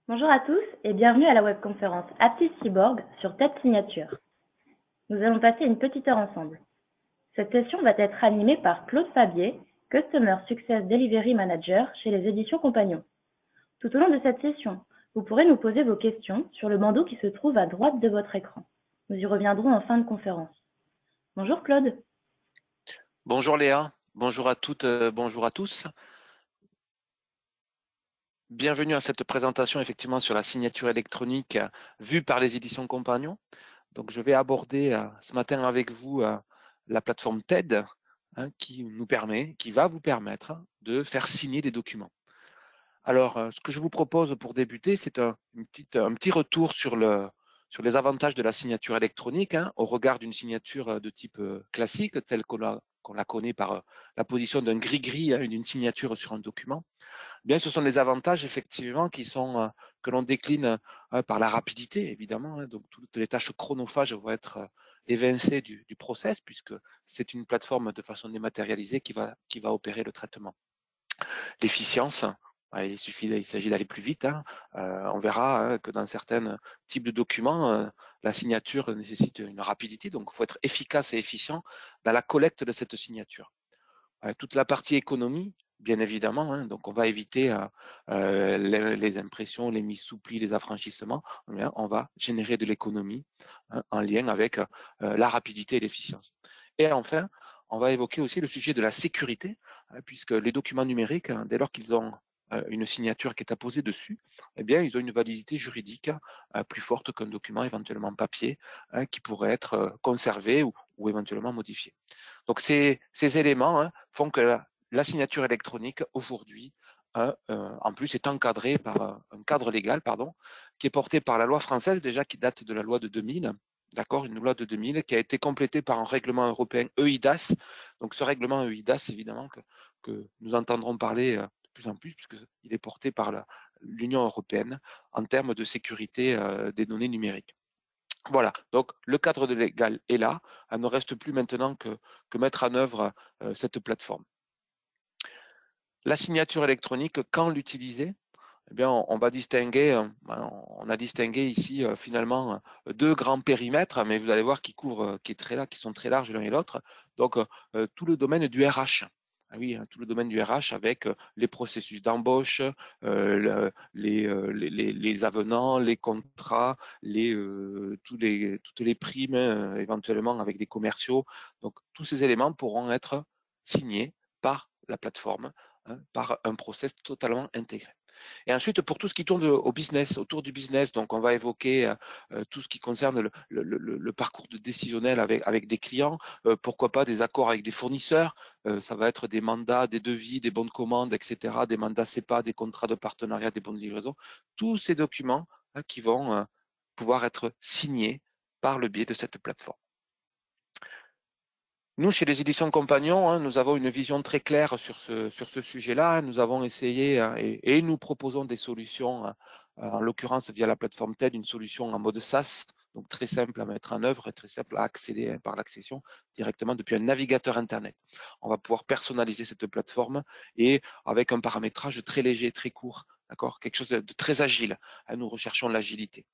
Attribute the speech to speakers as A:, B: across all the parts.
A: Bonjour à tous et bienvenue à la webconférence Aptis Cyborg sur TED Signature. Nous allons passer une petite heure ensemble. Cette session va être animée par Claude Fabier, Customer Success Delivery Manager chez les éditions Compagnons. Tout au long de cette session, vous pourrez nous poser vos questions sur le bandeau qui se trouve à droite de votre écran. Nous y reviendrons en fin de conférence. Bonjour Claude.
B: Bonjour Léa, bonjour à toutes, bonjour à tous. Bienvenue à cette présentation effectivement sur la signature électronique vue par les éditions Compagnons. Donc je vais aborder ce matin avec vous la plateforme TED qui va vous permettre de faire signer des documents. Alors ce que je vous propose pour débuter, c'est un petit retour sur les avantages de la signature électronique au regard d'une signature de type classique telle qu'on la connaît par la position d'un gris-gris, d'une signature sur un document. Bien, ce sont les avantages effectivement que l'on décline par la rapidité évidemment. Donc toutes les tâches chronophages vont être évincées du process puisque c'est une plateforme de façon dématérialisée qui va opérer le traitement. L'efficience, il s'agit d'aller plus vite. On verra que dans certains types de documents, la signature nécessite une rapidité, donc il faut être efficace et efficient dans la collecte de cette signature. Toute la partie économie, bien évidemment, donc on va éviter les impressions, les mises sous pli, les affranchissements, on va générer de l'économie en lien avec la rapidité et l'efficience. Et enfin, on va évoquer aussi le sujet de la sécurité, puisque les documents numériques, dès lors qu'ils ont une signature qui est apposée dessus, eh bien, ils ont une validité juridique plus forte qu'un document éventuellement papier qui pourrait être conservé ou éventuellement modifié. Donc ces éléments font que la signature électronique aujourd'hui, en plus, est encadrée par un cadre légal, qui est porté par la loi française déjà, qui date de la loi de 2000. D'accord, une loi de 2000 qui a été complétée par un règlement européen EIDAS. Donc ce règlement EIDAS, évidemment, que nous entendrons parler de plus en plus, puisqu'il est porté par l'Union européenne en termes de sécurité des données numériques. Voilà, donc le cadre légal est là. Il ne reste plus maintenant que mettre en œuvre cette plateforme. La signature électronique, quand l'utiliser? Eh bien, on va distinguer, on a distingué ici finalement deux grands périmètres, mais vous allez voir qui sont très larges l'un et l'autre. Donc, tout le domaine du RH. Ah oui, tout le domaine du RH avec les processus d'embauche, les avenants, les contrats, toutes les primes éventuellement avec des commerciaux. Donc, tous ces éléments pourront être signés par la plateforme, par un process totalement intégré. Et ensuite, pour tout ce qui tourne au business, autour du business, donc on va évoquer tout ce qui concerne le parcours de décisionnel avec des clients, pourquoi pas des accords avec des fournisseurs, ça va être des mandats, des devis, des bons de commande, etc., des mandats CEPA, des contrats de partenariat, des bons de livraison, tous ces documents qui vont pouvoir être signés par le biais de cette plateforme. Nous, chez les éditions Compagnons, nous avons une vision très claire sur ce sujet-là. Nous avons essayé et nous proposons des solutions, en l'occurrence via la plateforme TED, une solution en mode SaaS, donc très simple à mettre en œuvre et très simple à accéder par l'accession directement depuis un navigateur Internet. On va pouvoir personnaliser cette plateforme et avec un paramétrage très léger, très court, d'accord, quelque chose de très agile. Nous recherchons l'agilité.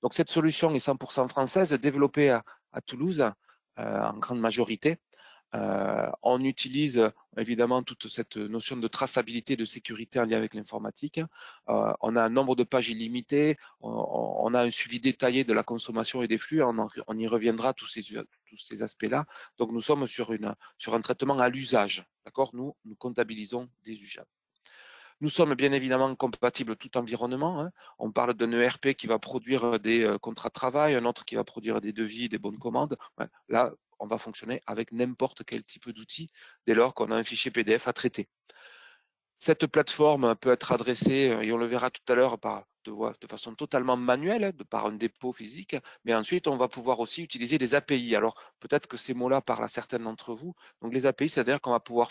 B: Donc cette solution est 100% française, développée à Toulouse en grande majorité. On utilise évidemment toute cette notion de traçabilité, de sécurité en lien avec l'informatique. On a un nombre de pages illimité, on a un suivi détaillé de la consommation et des flux, on y reviendra, tous ces aspects-là. Donc nous sommes sur un traitement à l'usage. D'accord, nous comptabilisons des usages. Nous sommes bien évidemment compatibles tout environnement. On parle d'un ERP qui va produire des contrats de travail, un autre qui va produire des devis, des bonnes commandes. Là, on va fonctionner avec n'importe quel type d'outil dès lors qu'on a un fichier PDF à traiter. Cette plateforme peut être adressée, et on le verra tout à l'heure, de façon totalement manuelle, par un dépôt physique, mais ensuite on va pouvoir aussi utiliser des API. Alors peut-être que ces mots-là parlent à certains d'entre vous. Donc les API, c'est-à-dire qu'on va pouvoir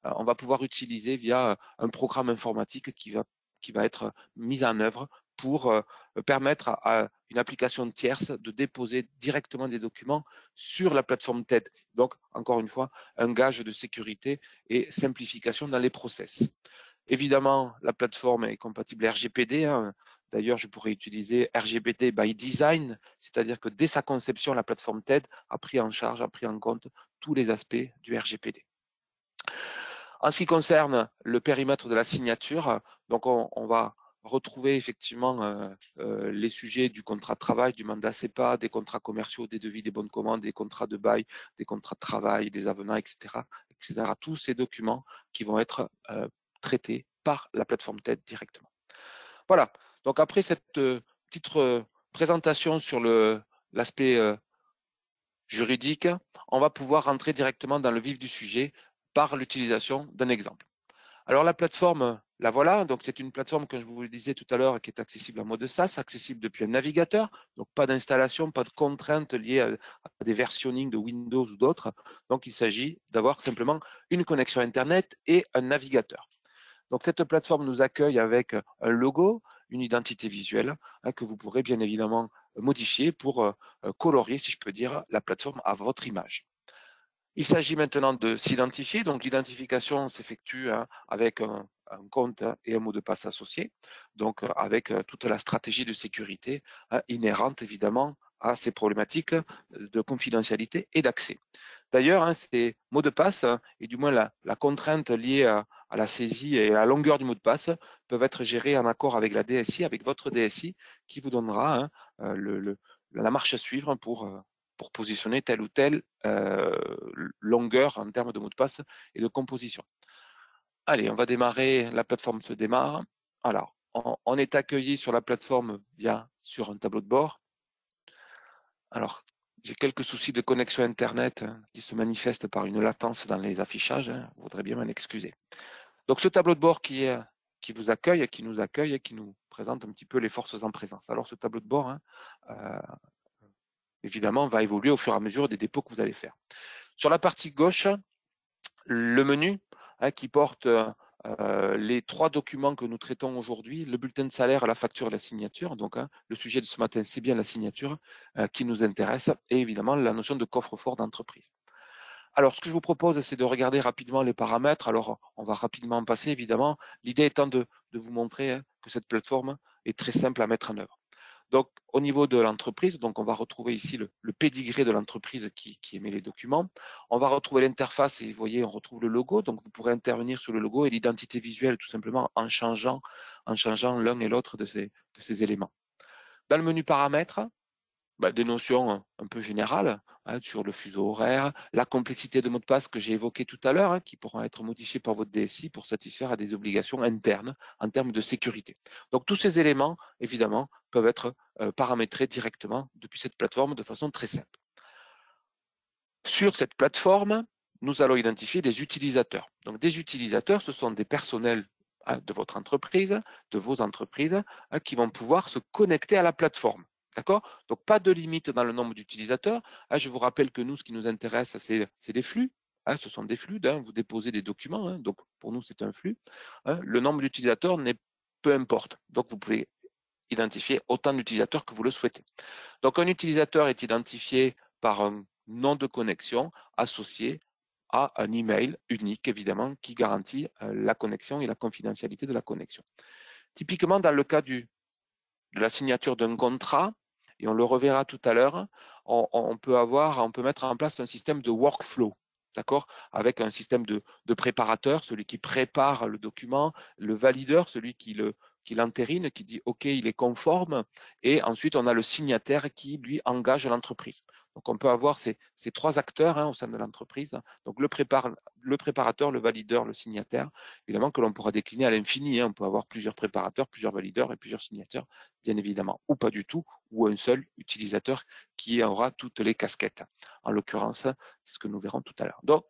B: on va pouvoir utiliser via un programme informatique qui va être mis en œuvre pour permettre à une application tierce de déposer directement des documents sur la plateforme TED. Donc, encore une fois, un gage de sécurité et simplification dans les process. Évidemment, la plateforme est compatible RGPD, D'ailleurs, je pourrais utiliser RGPD by design, c'est-à-dire que dès sa conception, la plateforme TED a pris en charge, a pris en compte tous les aspects du RGPD. En ce qui concerne le périmètre de la signature, donc on va retrouver effectivement les sujets du contrat de travail, du mandat CEPA, des contrats commerciaux, des devis, des bonnes commandes, des contrats de bail, des contrats de travail, des avenants, etc. Tous ces documents qui vont être traités par la plateforme TED directement. Voilà, donc après cette petite présentation sur l'aspect juridique, on va pouvoir rentrer directement dans le vif du sujet par l'utilisation d'un exemple. Alors la plateforme, la voilà, donc c'est une plateforme, comme je vous le disais tout à l'heure, qui est accessible en mode SaaS, accessible depuis un navigateur, donc pas d'installation, pas de contraintes liées à des versionning de Windows ou d'autres. Donc il s'agit d'avoir simplement une connexion Internet et un navigateur. Donc cette plateforme nous accueille avec un logo, une identité visuelle que vous pourrez bien évidemment modifier pour colorier, si je peux dire, la plateforme à votre image. Il s'agit maintenant de s'identifier. Donc, l'identification s'effectue avec un compte et un mot de passe associé, donc avec toute la stratégie de sécurité inhérente évidemment à ces problématiques de confidentialité et d'accès. D'ailleurs, ces mots de passe et du moins la contrainte liée à la saisie et à la longueur du mot de passe peuvent être gérés en accord avec la DSI, avec votre DSI, qui vous donnera la marche à suivre pour positionner telle ou telle longueur en termes de mot de passe et de composition. Allez, on va démarrer, la plateforme se démarre. Alors, on est accueilli sur la plateforme sur un tableau de bord. Alors, j'ai quelques soucis de connexion Internet qui se manifestent par une latence dans les affichages. Vous voudrez bien m'en excuser. Donc, ce tableau de bord qui vous accueille, qui nous accueille et qui nous présente un petit peu les forces en présence. Alors, ce tableau de bord, évidemment, va évoluer au fur et à mesure des dépôts que vous allez faire. Sur la partie gauche, le menu qui porte les 3 documents que nous traitons aujourd'hui, le bulletin de salaire, la facture et la signature. Donc, le sujet de ce matin, c'est bien la signature qui nous intéresse et évidemment la notion de coffre-fort d'entreprise. Alors, ce que je vous propose, c'est de regarder rapidement les paramètres. Alors, on va rapidement en passer, évidemment. L'idée étant de vous montrer que cette plateforme est très simple à mettre en œuvre. Donc, au niveau de l'entreprise, donc on va retrouver ici le pédigré de l'entreprise qui émet les documents. On va retrouver l'interface et vous voyez, on retrouve le logo. Donc, vous pourrez intervenir sur le logo et l'identité visuelle tout simplement en changeant l'un et l'autre de ces éléments. Dans le menu paramètres, des notions un peu générales sur le fuseau horaire, la complexité de mots de passe que j'ai évoqué tout à l'heure, qui pourront être modifiés par votre DSI pour satisfaire à des obligations internes en termes de sécurité. Donc tous ces éléments, évidemment, peuvent être paramétrés directement depuis cette plateforme de façon très simple. Sur cette plateforme, nous allons identifier des utilisateurs. Donc des utilisateurs, ce sont des personnels de votre entreprise, de vos entreprises, qui vont pouvoir se connecter à la plateforme. D'accord? Donc, pas de limite dans le nombre d'utilisateurs. Je vous rappelle que nous, ce qui nous intéresse, c'est des flux. Ce sont des flux. Vous déposez des documents. Donc, pour nous, c'est un flux. Le nombre d'utilisateurs peu importe. Donc, vous pouvez identifier autant d'utilisateurs que vous le souhaitez. Donc, un utilisateur est identifié par un nom de connexion associé à un email unique, évidemment, qui garantit la connexion et la confidentialité de la connexion. Typiquement, dans le cas de la signature d'un contrat, et on le reverra tout à l'heure, on peut mettre en place un système de workflow, d'accord, avec un système de préparateur, celui qui prépare le document, le valideur, celui qui l'entérine, qui dit OK, il est conforme, et ensuite on a le signataire qui lui engage l'entreprise. Donc on peut avoir ces 3 acteurs au sein de l'entreprise, donc le préparateur, le valideur, le signataire, évidemment que l'on pourra décliner à l'infini. On peut avoir plusieurs préparateurs, plusieurs valideurs et plusieurs signateurs, bien évidemment, ou pas du tout, ou un seul utilisateur qui aura toutes les casquettes. En l'occurrence, c'est ce que nous verrons tout à l'heure. Donc,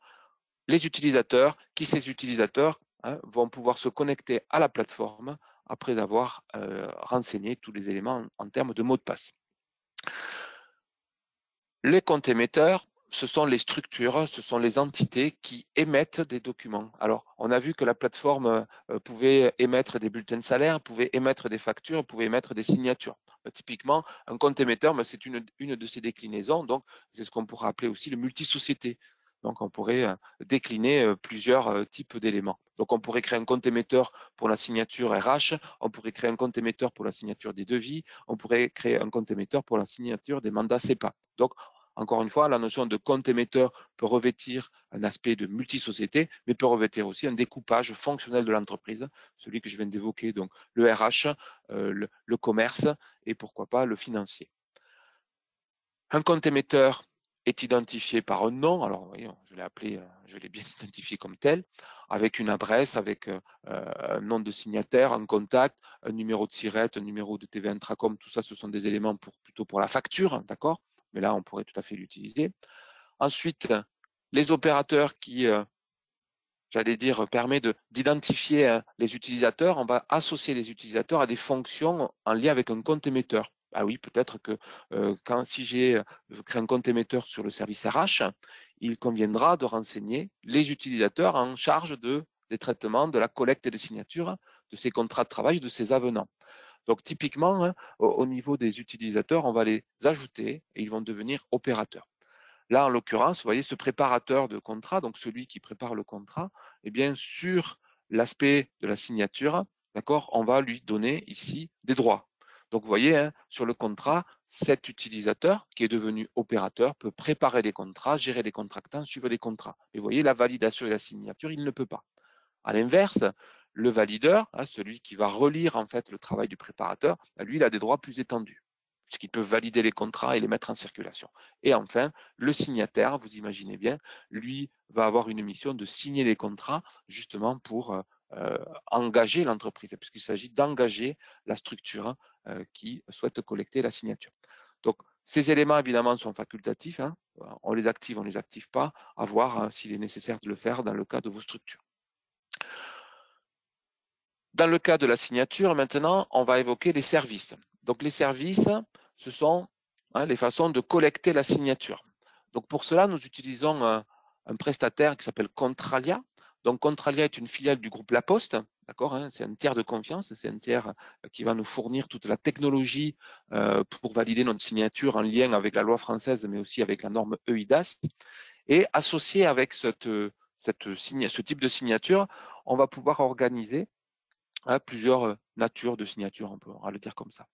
B: les utilisateurs, ces utilisateurs vont pouvoir se connecter à la plateforme après avoir renseigné tous les éléments en termes de mots de passe. Les comptes émetteurs, ce sont les structures, ce sont les entités qui émettent des documents. Alors, on a vu que la plateforme pouvait émettre des bulletins de salaire, pouvait émettre des factures, pouvait émettre des signatures. Typiquement, un compte émetteur, c'est une de ces déclinaisons. Donc, c'est ce qu'on pourrait appeler aussi le multisociété. Donc, on pourrait décliner plusieurs types d'éléments. Donc, on pourrait créer un compte émetteur pour la signature RH, on pourrait créer un compte émetteur pour la signature des devis, on pourrait créer un compte émetteur pour la signature des mandats CEPA. Donc, encore une fois, la notion de compte émetteur peut revêtir un aspect de multisociété, mais peut revêtir aussi un découpage fonctionnel de l'entreprise, celui que je viens d'évoquer, donc le RH, le commerce et pourquoi pas le financier. Un compte émetteur est identifié par un nom, alors vous voyez, je l'ai appelé, je l'ai bien identifié comme tel, avec une adresse, avec un nom de signataire, un contact, un numéro de SIRET, un numéro de TVA Intracom, tout ça, ce sont des éléments plutôt pour la facture, d'accord? Mais là, on pourrait tout à fait l'utiliser. Ensuite, les opérateurs qui, j'allais dire, permet d'identifier les utilisateurs. On va associer les utilisateurs à des fonctions en lien avec un compte émetteur. Ah oui, peut-être que si je crée un compte émetteur sur le service RH, il conviendra de renseigner les utilisateurs en charge des traitements, de la collecte des signatures, de ces contrats de travail, de ces avenants. Donc typiquement, hein, au niveau des utilisateurs, on va les ajouter et ils vont devenir opérateurs. Là, en l'occurrence, vous voyez, ce préparateur de contrat, donc celui qui prépare le contrat, eh bien, sur l'aspect de la signature, d'accord, on va lui donner ici des droits. Donc, vous voyez, hein, sur le contrat, cet utilisateur qui est devenu opérateur peut préparer les contrats, gérer les contractants, suivre les contrats. Et vous voyez, la validation et la signature, il ne peut pas. À l'inverse, le valideur, hein, celui qui va relire en fait le travail du préparateur, lui, il a des droits plus étendus, puisqu'il peut valider les contrats et les mettre en circulation. Et enfin, le signataire, vous imaginez bien, lui va avoir une mission de signer les contrats justement pour engager l'entreprise, puisqu'il s'agit d'engager la structure qui souhaite collecter la signature. Donc, ces éléments, évidemment, sont facultatifs. Hein. On les active, on ne les active pas, à voir hein, s'il est nécessaire de le faire dans le cas de vos structures. Dans le cas de la signature, maintenant, on va évoquer les services. Donc, les services, ce sont hein, les façons de collecter la signature. Donc, pour cela, nous utilisons un prestataire qui s'appelle Contralia. Donc, Contralia est une filiale du groupe La Poste. D'accord, hein, c'est un tiers de confiance, c'est un tiers qui va nous fournir toute la technologie pour valider notre signature en lien avec la loi française, mais aussi avec la norme EIDAS. Et associé avec ce type de signature, on va pouvoir organiser plusieurs natures de signatures, on va le dire comme ça,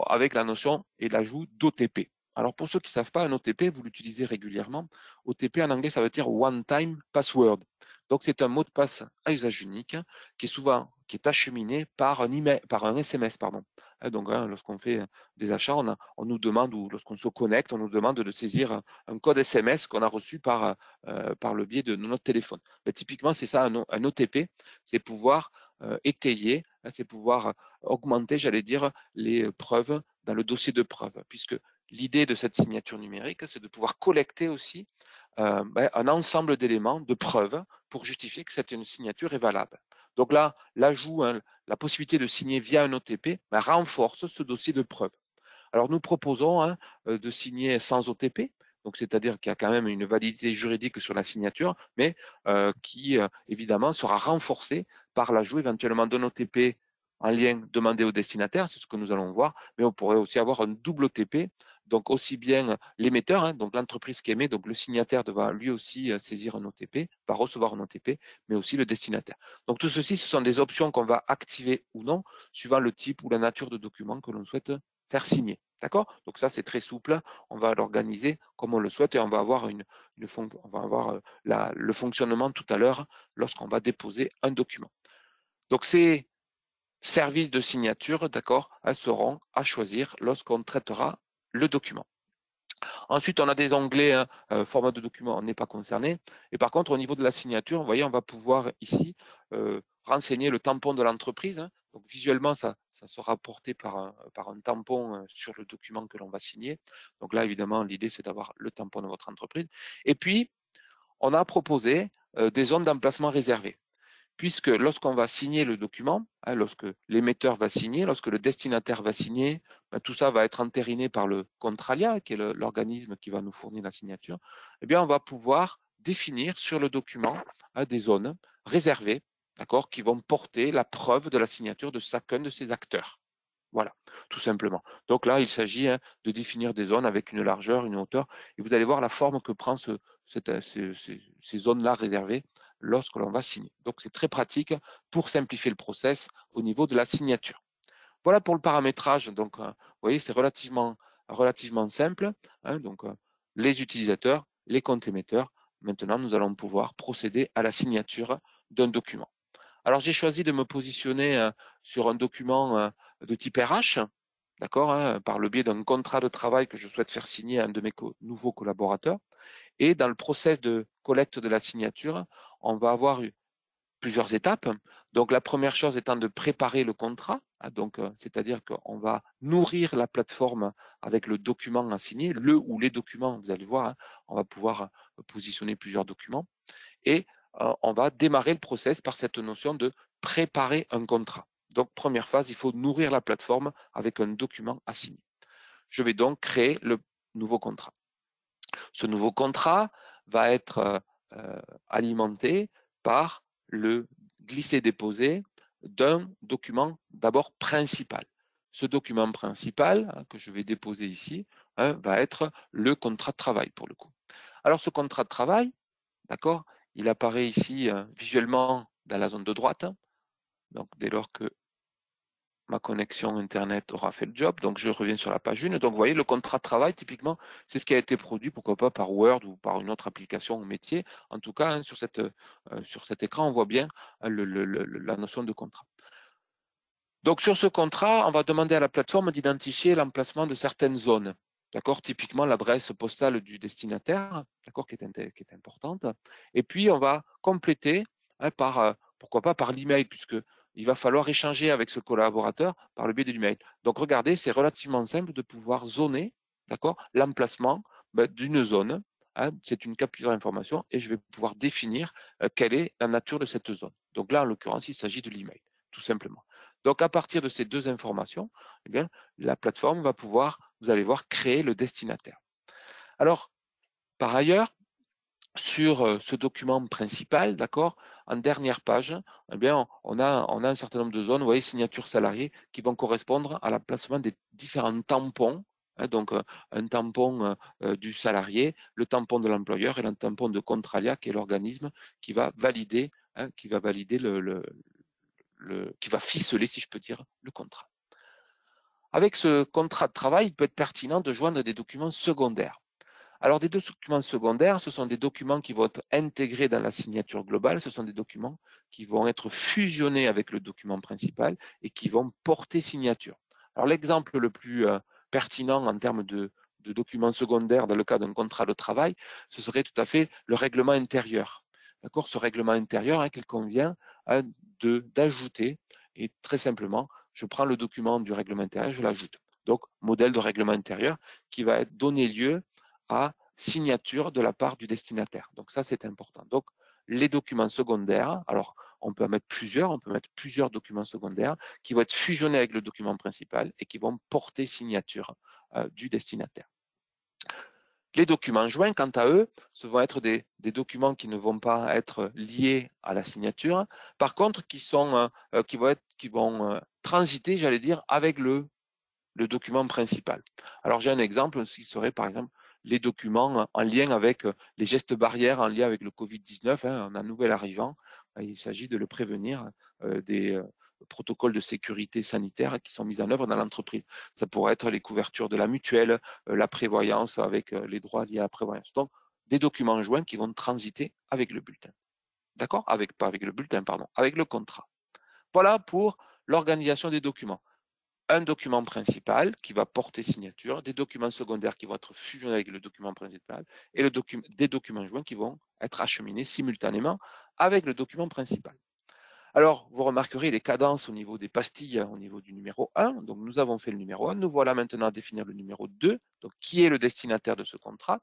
B: avec la notion et l'ajout d'OTP. Alors pour ceux qui ne savent pas, un OTP, vous l'utilisez régulièrement. OTP en anglais, ça veut dire One Time Password. Donc c'est un mot de passe à usage unique qui est acheminé par un email, par un SMS, pardon. Donc lorsqu'on fait des achats, on nous demande, ou lorsqu'on se connecte, on nous demande de saisir un code SMS qu'on a reçu par le biais de notre téléphone. Mais typiquement, c'est ça un OTP, c'est pouvoir étayer, c'est pouvoir augmenter, j'allais dire, les preuves dans le dossier de preuves, puisque l'idée de cette signature numérique, c'est de pouvoir collecter aussi un ensemble d'éléments, de preuves, pour justifier que cette signature est valable. Donc là, l'ajout, hein, la possibilité de signer via un OTP renforce ce dossier de preuves. Alors nous proposons hein, de signer sans OTP, donc c'est-à-dire qu'il y a quand même une validité juridique sur la signature, mais qui évidemment sera renforcée par l'ajout éventuellement d'un OTP en lien demandé au destinataire, c'est ce que nous allons voir, mais on pourrait aussi avoir un double OTP, donc aussi bien l'émetteur, hein, donc l'entreprise qui émet, donc le signataire va lui aussi saisir un OTP, va recevoir un OTP, mais aussi le destinataire. Donc tout ceci, ce sont des options qu'on va activer ou non, suivant le type ou la nature de document que l'on souhaite faire signer. D'accord? Donc ça, c'est très souple. On va l'organiser comme on le souhaite et on va avoir, le fonctionnement tout à l'heure lorsqu'on va déposer un document. Donc ces services de signature, d'accord, elles seront à choisir lorsqu'on traitera le document. Ensuite, on a des onglets, hein, format de document, on n'est pas concerné. Et par contre, au niveau de la signature, vous voyez, on va pouvoir ici renseigner le tampon de l'entreprise. Hein. Donc visuellement, ça sera porté par un tampon sur le document que l'on va signer. Donc là, évidemment, l'idée, c'est d'avoir le tampon de votre entreprise. Et puis, on a proposé des zones d'emplacement réservées, puisque lorsqu'on va signer le document, hein, lorsque l'émetteur va signer, lorsque le destinataire va signer, ben, tout ça va être entériné par le Contralia, qui est l'organisme qui va nous fournir la signature, eh bien, on va pouvoir définir sur le document hein, des zones réservées, d'accord, qui vont porter la preuve de la signature de chacun de ces acteurs. Voilà, tout simplement. Donc là, il s'agit de définir des zones avec une largeur, une hauteur, et vous allez voir la forme que prend ces zones-là réservées lorsque l'on va signer. Donc c'est très pratique pour simplifier le process au niveau de la signature. Voilà pour le paramétrage. Donc, vous voyez, c'est relativement simple. Donc, les utilisateurs, les comptes émetteurs. Maintenant, nous allons pouvoir procéder à la signature d'un document. Alors, j'ai choisi de me positionner sur un document de type RH, d'accord, par le biais d'un contrat de travail que je souhaite faire signer à un de mes nouveaux collaborateurs. Et dans le process de collecte de la signature, on va avoir plusieurs étapes. Donc, la première chose étant de préparer le contrat. Donc, c'est-à-dire qu'on va nourrir la plateforme avec le document à signer, le ou les documents, vous allez voir, on va pouvoir positionner plusieurs documents. Et on va démarrer le process par cette notion de préparer un contrat. Donc, première phase, il faut nourrir la plateforme avec un document à signer. Je vais donc créer le nouveau contrat. Ce nouveau contrat va être alimenté par le glisser-déposer d'un document d'abord principal. Ce document principal que je vais déposer ici va être le contrat de travail pour le coup. Alors ce contrat de travail, d'accord, il apparaît ici visuellement dans la zone de droite. Donc dès lors que ma connexion Internet aura fait le job. Donc, je reviens sur la page 1. Donc, vous voyez, le contrat de travail, typiquement, c'est ce qui a été produit, pourquoi pas par Word ou par une autre application au métier. En tout cas, sur cet écran, on voit bien la notion de contrat. Donc, sur ce contrat, on va demander à la plateforme d'identifier l'emplacement de certaines zones. D'accord, typiquement l'adresse postale du destinataire, d'accord, qui est importante. Et puis, on va compléter pourquoi pas par l'email, puisque il va falloir échanger avec ce collaborateur par le biais de l'email. Donc, regardez, c'est relativement simple de pouvoir zoner, d'accord, l'emplacement d'une zone. C'est une capture d'information et je vais pouvoir définir quelle est la nature de cette zone. Donc là, en l'occurrence, il s'agit de l'email, tout simplement. Donc, à partir de ces deux informations, eh bien, la plateforme va pouvoir, vous allez voir, créer le destinataire. Alors, par ailleurs, sur ce document principal, d'accord, en dernière page, eh bien, on a un certain nombre de zones, vous voyez, signature salariée, qui vont correspondre à l'emplacement des différents tampons. Donc, un tampon du salarié, le tampon de l'employeur et le tampon de Contralia, qui est l'organisme qui va valider, qui va qui va ficeler, si je peux dire, le contrat. Avec ce contrat de travail, il peut être pertinent de joindre des documents secondaires. Alors, des documents secondaires, ce sont des documents qui vont être intégrés dans la signature globale, ce sont des documents qui vont être fusionnés avec le document principal et qui vont porter signature. Alors, l'exemple le plus pertinent en termes de documents secondaires dans le cas d'un contrat de travail, ce serait tout à fait le règlement intérieur. D'accord, ce règlement intérieur qu'il convient d'ajouter, et très simplement, je prends le document du règlement intérieur, je l'ajoute. Donc, modèle de règlement intérieur qui va donner lieu à signature de la part du destinataire. Donc ça, c'est important. Donc, les documents secondaires, alors on peut mettre plusieurs documents secondaires qui vont être fusionnés avec le document principal et qui vont porter signature du destinataire. Les documents joints, quant à eux, ce vont être des documents qui ne vont pas être liés à la signature, par contre, qui vont transiter, j'allais dire, avec le document principal. Alors, j'ai un exemple qui serait, par exemple, les documents en lien avec les gestes barrières, en lien avec le Covid-19, un nouvel arrivant. Il s'agit de le prévenir des protocoles de sécurité sanitaire qui sont mis en œuvre dans l'entreprise. Ça pourrait être les couvertures de la mutuelle, la prévoyance avec les droits liés à la prévoyance. Donc, des documents joints qui vont transiter avec le bulletin. D'accord? Pas avec le bulletin, pardon, avec le contrat. Voilà pour l'organisation des documents. Un document principal qui va porter signature, des documents secondaires qui vont être fusionnés avec le document principal et des documents joints qui vont être acheminés simultanément avec le document principal. Alors, vous remarquerez les cadences au niveau des pastilles, au niveau du numéro 1. Donc, nous avons fait le numéro 1. Nous voilà maintenant à définir le numéro 2, donc qui est le destinataire de ce contrat.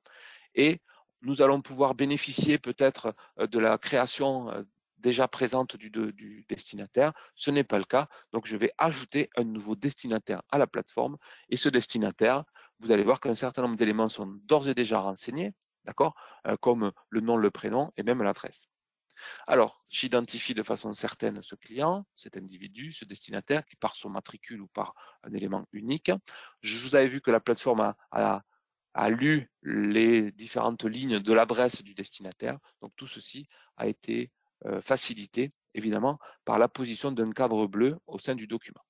B: Et nous allons pouvoir bénéficier peut-être de la création déjà présente du destinataire. Ce n'est pas le cas. Donc, je vais ajouter un nouveau destinataire à la plateforme. Et ce destinataire, vous allez voir qu'un certain nombre d'éléments sont d'ores et déjà renseignés, d'accord, comme le nom, le prénom et même l'adresse. Alors, j'identifie de façon certaine ce client, cet individu, ce destinataire qui par son matricule ou par un élément unique. Je vous avais vu que la plateforme a lu les différentes lignes de l'adresse du destinataire. Donc tout ceci a été facilité, évidemment, par la position d'un cadre bleu au sein du document.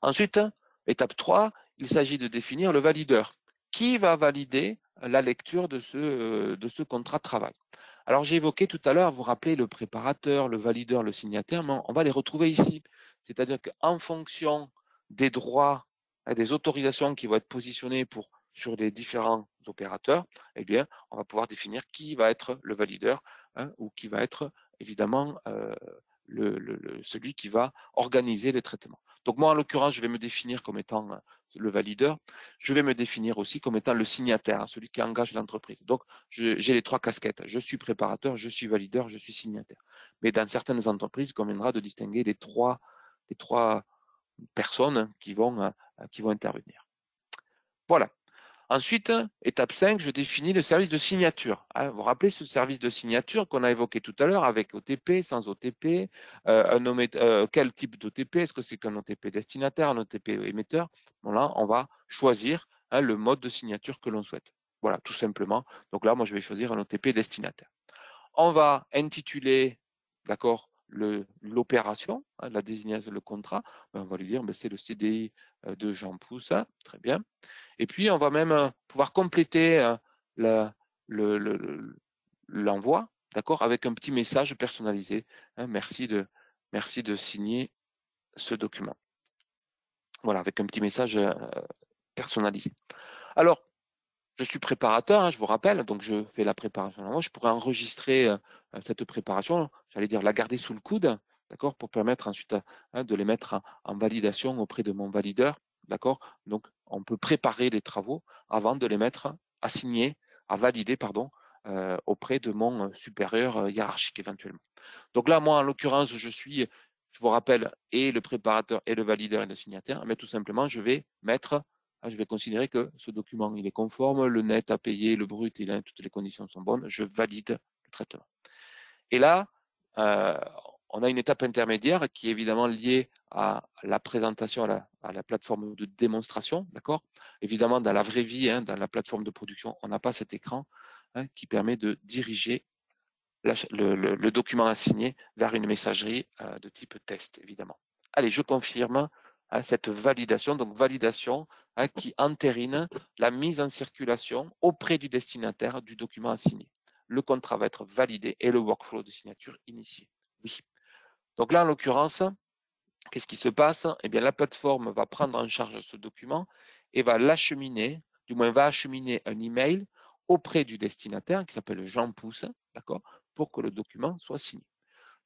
B: Ensuite, étape 3, il s'agit de définir le valideur. Qui va valider la lecture de ce contrat de travail? Alors j'ai évoqué tout à l'heure, vous vous rappelez, le préparateur, le valideur, le signataire, mais on va les retrouver ici. C'est-à-dire qu'en fonction des droits et des autorisations qui vont être positionnées sur les différents opérateurs, eh bien, on va pouvoir définir qui va être le valideur ou qui va être évidemment celui qui va organiser les traitements. Donc moi, en l'occurrence, je vais me définir comme étant le valideur. Je vais me définir aussi comme étant le signataire, celui qui engage l'entreprise. Donc, j'ai les 3 casquettes. Je suis préparateur, je suis valideur, je suis signataire. Mais dans certaines entreprises, il conviendra de distinguer les trois personnes qui vont intervenir. Voilà. Ensuite, étape 5, je définis le service de signature. Vous vous rappelez ce service de signature qu'on a évoqué tout à l'heure avec OTP, sans OTP, quel type d'OTP? Est-ce que c'est qu'un OTP destinataire, un OTP émetteur? Bon, là, on va choisir le mode de signature que l'on souhaite. Voilà, tout simplement. Donc là, moi, je vais choisir un OTP destinataire. On va intituler, d'accord, l'opération, la désignation, le contrat. On va lui dire, c'est le CDI de Jean Poussa. Très bien. Et puis, on va même pouvoir compléter l'envoi, d'accord, avec un petit message personnalisé. Merci de signer ce document. Voilà, avec un petit message personnalisé. Alors, je suis préparateur, je vous rappelle, donc je fais la préparation. Je pourrais enregistrer cette préparation, j'allais dire la garder sous le coude, d'accord, pour permettre ensuite de les mettre en validation auprès de mon valideur, d'accord. Donc, on peut préparer les travaux avant de les mettre à signer, à valider, pardon, auprès de mon supérieur hiérarchique éventuellement. Donc là, moi, en l'occurrence, je vous rappelle, et le préparateur, et le valideur, et le signataire, mais tout simplement, je vais considérer que ce document, il est conforme, le net à payer, le brut, toutes les conditions sont bonnes, je valide le traitement. Et là, on a une étape intermédiaire qui est évidemment liée à la présentation à la plateforme de démonstration, d'accord? Évidemment, dans la vraie vie, dans la plateforme de production, on n'a pas cet écran qui permet de diriger le document à signer vers une messagerie de type test, évidemment. Allez, je confirme cette validation, donc validation qui entérine la mise en circulation auprès du destinataire du document à signer. Le contrat va être validé et le workflow de signature initié. Oui. Donc là, en l'occurrence, qu'est-ce qui se passe? Eh bien, la plateforme va prendre en charge ce document et va l'acheminer, du moins va acheminer un email auprès du destinataire qui s'appelle Jean Pousse, d'accord, pour que le document soit signé.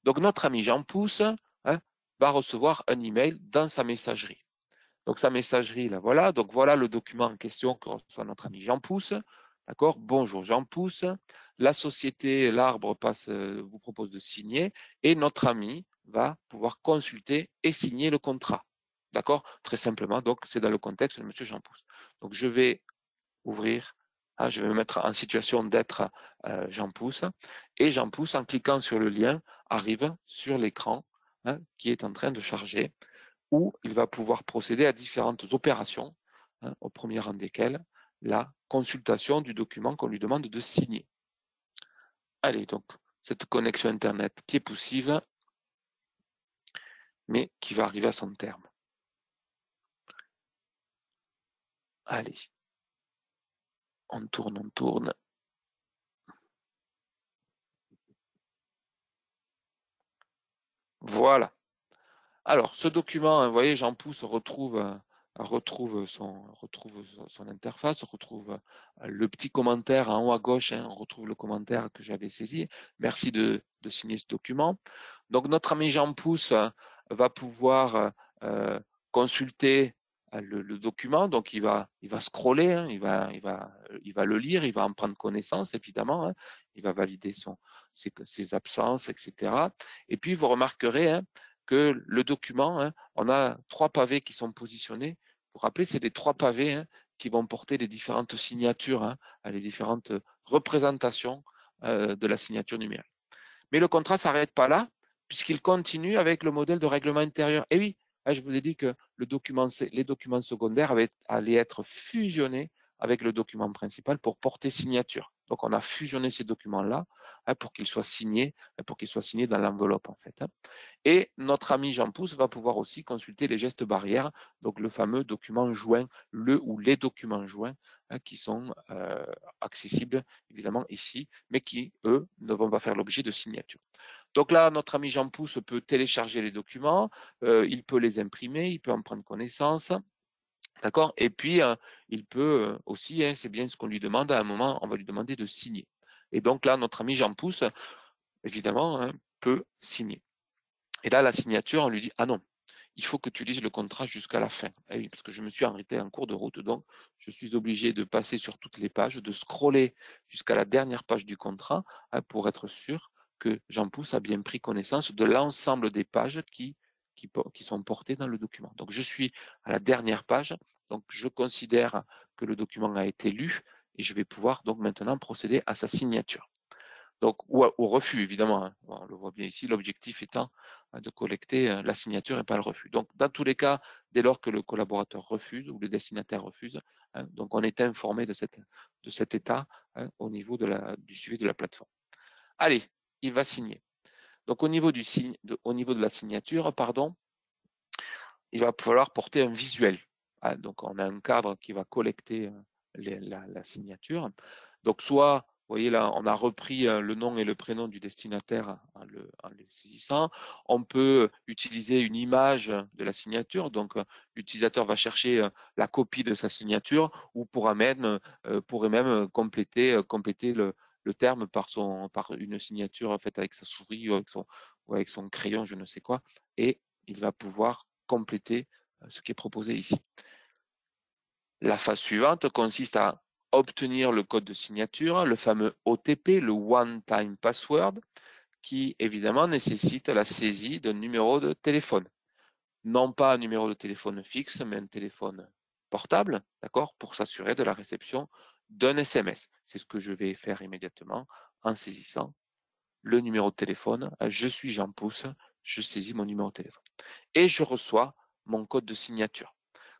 B: Donc, notre ami Jean Pousse va recevoir un email dans sa messagerie. Donc, sa messagerie, là, voilà. Donc, voilà le document en question que reçoit notre ami Jean Pousse. D'accord? Bonjour Jean Pousse. La société L'Arbre vous propose de signer et notre ami va pouvoir consulter et signer le contrat. D'accord? Très simplement, donc c'est dans le contexte de M. Jean Pousse. Donc je vais ouvrir, je vais me mettre en situation d'être Jean Pousse et Jean Pousse, en cliquant sur le lien, arrive sur l'écran qui est en train de charger où il va pouvoir procéder à différentes opérations, au premier rang desquelles la consultation du document qu'on lui demande de signer. Allez, donc, cette connexion Internet qui est poussive, mais qui va arriver à son terme. Allez, on tourne. Voilà. Alors, ce document, vous voyez, Jean Pousse retrouve son interface, retrouve le petit commentaire en haut à gauche, on retrouve le commentaire que j'avais saisi. Merci de signer ce document. Donc, notre ami Jean Pousse va pouvoir consulter le document. Donc, il va scroller, il va le lire, il va en prendre connaissance, évidemment. Il va valider ses absences, etc. Et puis, vous remarquerez que le document, on a 3 pavés qui sont positionnés. Vous vous rappelez, c'est les 3 pavés qui vont porter les différentes signatures, les différentes représentations de la signature numérique. Mais le contrat ne s'arrête pas là, puisqu'il continue avec le modèle de règlement intérieur. Et oui, je vous ai dit que les documents secondaires allaient être fusionnés avec le document principal pour porter signature. Donc, on a fusionné ces documents-là pour qu'ils soient signés, dans l'enveloppe, en fait. Et notre ami Jean Pousse va pouvoir aussi consulter les gestes barrières, donc le fameux document joint, le ou les documents joints qui sont accessibles évidemment ici, mais qui, eux, ne vont pas faire l'objet de signature. Donc là, notre ami Jean Pousse peut télécharger les documents, il peut les imprimer, il peut en prendre connaissance. D'accord. Et puis, il peut aussi, c'est bien ce qu'on lui demande, à un moment, on va lui demander de signer. Et donc là, notre ami Jean Pousse, évidemment, peut signer. Et là, la signature, on lui dit, ah non, il faut que tu lises le contrat jusqu'à la fin. Eh oui, parce que je me suis arrêté en cours de route, donc je suis obligé de passer sur toutes les pages, de scroller jusqu'à la dernière page du contrat pour être sûr que Jean Pousse a bien pris connaissance de l'ensemble des pages qui sont portées dans le document. Donc je suis à la dernière page, donc je considère que le document a été lu et je vais pouvoir donc maintenant procéder à sa signature. Donc, ou au refus, évidemment. Hein. On le voit bien ici, l'objectif étant de collecter la signature et pas le refus. Donc, dans tous les cas, dès lors que le collaborateur refuse ou le destinataire refuse, donc on est informé de cet état au niveau du suivi de la plateforme. Allez, il va signer. Donc, au niveau de la signature, il va falloir porter un visuel. Donc, on a un cadre qui va collecter la signature. Donc, soit, vous voyez là, on a repris le nom et le prénom du destinataire en les saisissant. On peut utiliser une image de la signature. Donc, l'utilisateur va chercher la copie de sa signature ou pourrait même compléter le terme par une signature faite avec sa souris ou avec son crayon, je ne sais quoi. Et il va pouvoir compléter ce qui est proposé ici. La phase suivante consiste à obtenir le code de signature, le fameux OTP, le One Time Password, qui évidemment nécessite la saisie d'un numéro de téléphone. Non pas un numéro de téléphone fixe, mais un téléphone portable, d'accord, pour s'assurer de la réception d'un SMS. C'est ce que je vais faire immédiatement en saisissant le numéro de téléphone. Je suis Jean Pousse, je saisis mon numéro de téléphone. Et je reçois mon code de signature.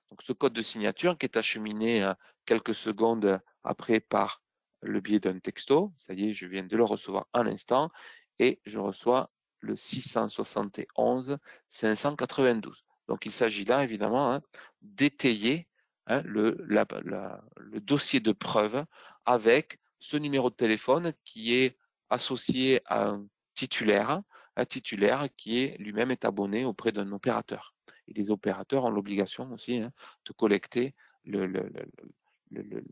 B: Donc, ce code de signature qui est acheminé quelques secondes après par le biais d'un texto. Ça y est, je viens de le recevoir à l'instant et je reçois le 671 592. Donc, il s'agit là, évidemment, d'étayer le dossier de preuve avec ce numéro de téléphone qui est associé à un titulaire qui est lui-même est abonné auprès d'un opérateur. Et les opérateurs ont l'obligation aussi de collecter